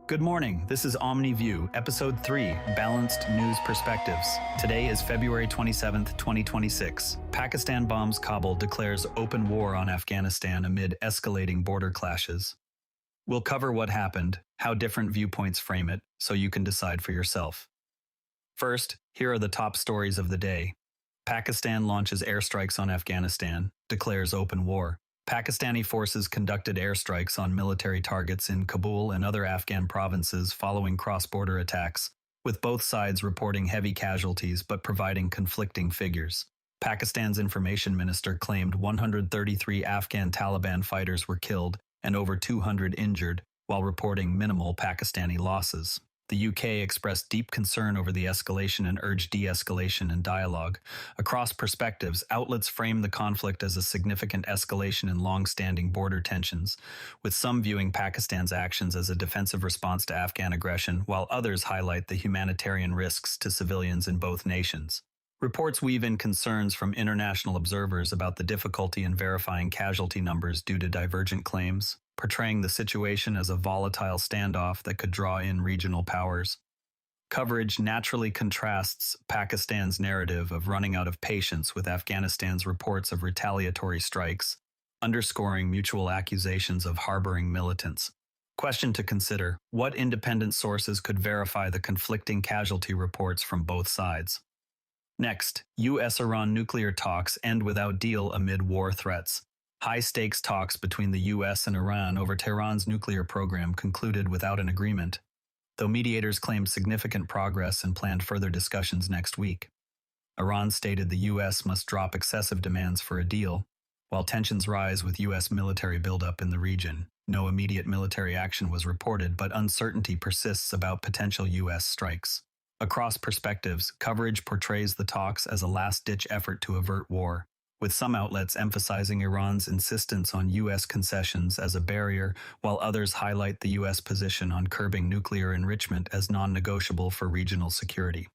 Good morning. This is Omni View, Episode 3, Balanced News Perspectives. Today is February 27th, 2026. Pakistan bombs Kabul, declares open war on Afghanistan amid escalating border clashes. We'll cover what happened, how different viewpoints frame it, so you can decide for yourself. First, here are the top stories of the day. Pakistan launches airstrikes on Afghanistan, declares open war. Pakistani forces conducted airstrikes on military targets in Kabul and other Afghan provinces following cross-border attacks, with both sides reporting heavy casualties but providing conflicting figures. Pakistan's information minister claimed 133 Afghan Taliban fighters were killed and over 200 injured, while reporting minimal Pakistani losses. The UK expressed deep concern over the escalation and urged de-escalation and dialogue. Across perspectives, outlets frame the conflict as a significant escalation in long-standing border tensions, with some viewing Pakistan's actions as a defensive response to Afghan aggression, while others highlight the humanitarian risks to civilians in both nations. Reports weave in concerns from international observers about the difficulty in verifying casualty numbers due to divergent claims, portraying the situation as a volatile standoff that could draw in regional powers. Coverage naturally contrasts Pakistan's narrative of running out of patience with Afghanistan's reports of retaliatory strikes, underscoring mutual accusations of harboring militants. Question to consider: what independent sources could verify the conflicting casualty reports from both sides? Next, U.S.-Iran nuclear talks end without deal amid war threats. High-stakes talks between the U.S. and Iran over Tehran's nuclear program concluded without an agreement, though mediators claimed significant progress and planned further discussions next week. Iran stated the U.S. must drop excessive demands for a deal, while tensions rise with U.S. military buildup in the region. No immediate military action was reported, but uncertainty persists about potential U.S. strikes. Across perspectives, coverage portrays the talks as a last-ditch effort to avert war, with some outlets emphasizing Iran's insistence on U.S. concessions as a barrier, while others highlight the U.S. position on curbing nuclear enrichment as non-negotiable for regional security.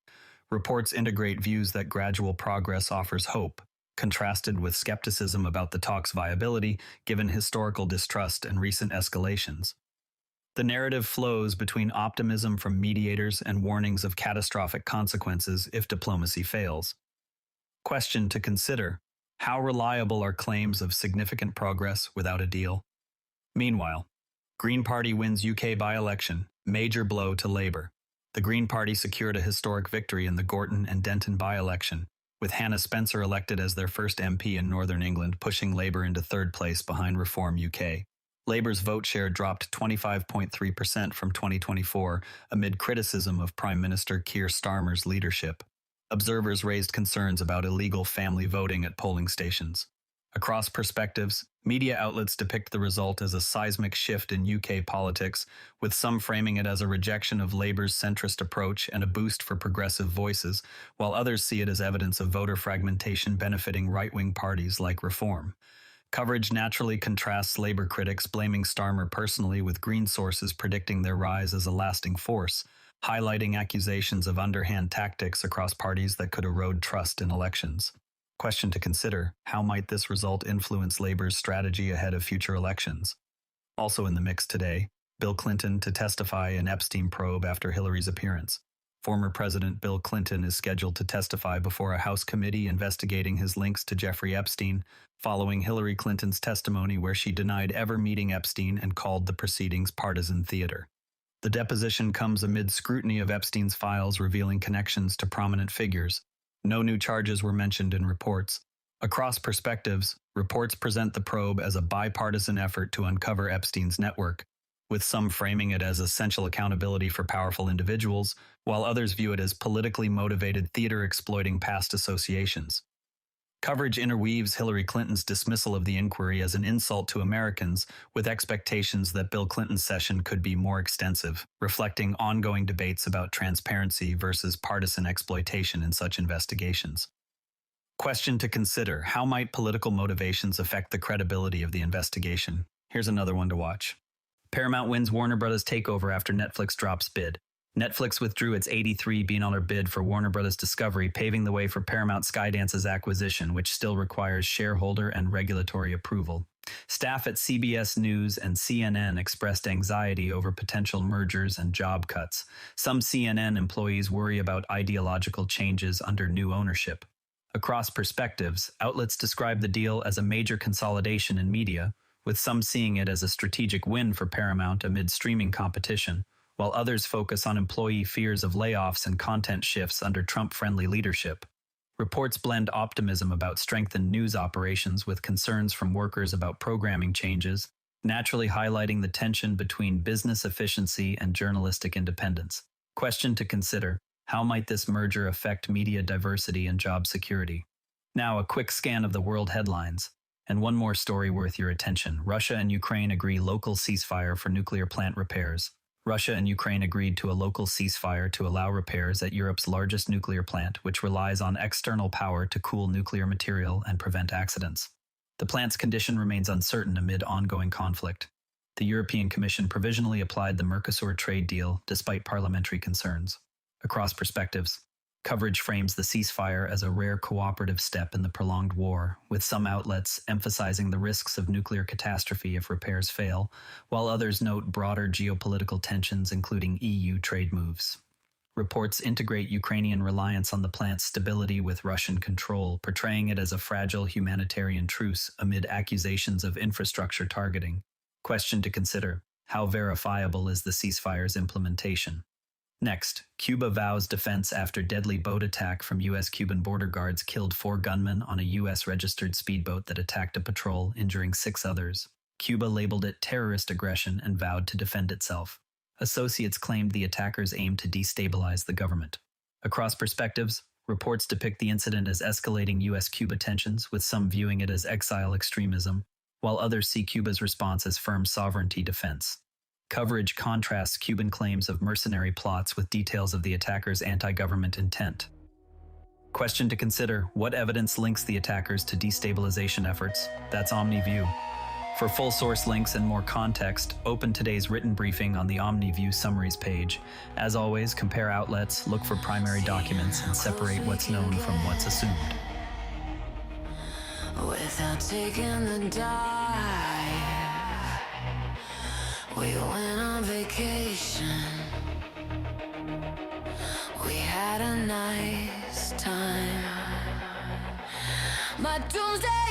Reports integrate views that gradual progress offers hope, contrasted with skepticism about the talks' viability given historical distrust and recent escalations. The narrative flows between optimism from mediators and warnings of catastrophic consequences if diplomacy fails. Question to consider: how reliable are claims of significant progress without a deal? Meanwhile, Green Party wins UK by-election, major blow to Labour. The Green Party secured a historic victory in the Gorton and Denton by-election, with Hannah Spencer elected as their first MP in Northern England, pushing Labour into third place behind Reform UK. Labour's vote share dropped 25.3% from 2024 amid criticism of Prime Minister Keir Starmer's leadership. Observers raised concerns about illegal family voting at polling stations. Across perspectives, media outlets depict the result as a seismic shift in UK politics, with some framing it as a rejection of Labour's centrist approach and a boost for progressive voices, while others see it as evidence of voter fragmentation benefiting right-wing parties like Reform. Coverage naturally contrasts Labour critics blaming Starmer personally with Green sources predicting their rise as a lasting force, highlighting accusations of underhand tactics across parties that could erode trust in elections. Question to consider: how might this result influence Labour's strategy ahead of future elections? Also in the mix today, Bill Clinton to testify in Epstein probe after Hillary's appearance. Former President Bill Clinton is scheduled to testify before a House committee investigating his links to Jeffrey Epstein, following Hillary Clinton's testimony where she denied ever meeting Epstein and called the proceedings partisan theater. The deposition comes amid scrutiny of Epstein's files revealing connections to prominent figures. No new charges were mentioned in reports. Across perspectives, reports present the probe as a bipartisan effort to uncover Epstein's network, with some framing it as essential accountability for powerful individuals, while others view it as politically motivated theater exploiting past associations. Coverage interweaves Hillary Clinton's dismissal of the inquiry as an insult to Americans, with expectations that Bill Clinton's session could be more extensive, reflecting ongoing debates about transparency versus partisan exploitation in such investigations. Question to consider: how might political motivations affect the credibility of the investigation? Here's another one to watch. Paramount wins Warner Bros. Takeover after Netflix drops bid. Netflix withdrew its $83 billion bid for Warner Bros. Discovery, paving the way for Paramount Skydance's acquisition, which still requires shareholder and regulatory approval. Staff at CBS News and CNN expressed anxiety over potential mergers and job cuts. Some CNN employees worry about ideological changes under new ownership. Across perspectives, outlets describe the deal as a major consolidation in media, with some seeing it as a strategic win for Paramount amid streaming competition, while others focus on employee fears of layoffs and content shifts under Trump-friendly leadership. Reports blend optimism about strengthened news operations with concerns from workers about programming changes, naturally highlighting the tension between business efficiency and journalistic independence. Question to consider: how might this merger affect media diversity and job security? Now, a quick scan of the world headlines. And one more story worth your attention. Russia and Ukraine agree local ceasefire for nuclear plant repairs. Russia and Ukraine agreed to a local ceasefire to allow repairs at Europe's largest nuclear plant, which relies on external power to cool nuclear material and prevent accidents. The plant's condition remains uncertain amid ongoing conflict. The European Commission provisionally applied the Mercosur trade deal despite parliamentary concerns. Across perspectives, coverage frames the ceasefire as a rare cooperative step in the prolonged war, with some outlets emphasizing the risks of nuclear catastrophe if repairs fail, while others note broader geopolitical tensions including EU trade moves. Reports integrate Ukrainian reliance on the plant's stability with Russian control, portraying it as a fragile humanitarian truce amid accusations of infrastructure targeting. Question to consider: how verifiable is the ceasefire's implementation? Next, Cuba vows defense after deadly boat attack from U.S.-Cuban border guards killed 4 gunmen on a U.S.-registered speedboat that attacked a patrol, injuring 6 others. Cuba labeled it terrorist aggression and vowed to defend itself. Associates claimed the attackers aimed to destabilize the government. Across perspectives, reports depict the incident as escalating U.S.-Cuba tensions, with some viewing it as exile extremism, while others see Cuba's response as firm sovereignty defense. Coverage contrasts Cuban claims of mercenary plots with details of the attackers' anti-government intent. Question to consider: what evidence links the attackers to destabilization efforts? That's Omni View. For full source links and more context, open today's written briefing on the Omni View summaries page. As always, compare outlets, look for primary documents, and separate what's known from what's assumed. Without taking the dive, we went on vacation. We had a nice time. But doomsday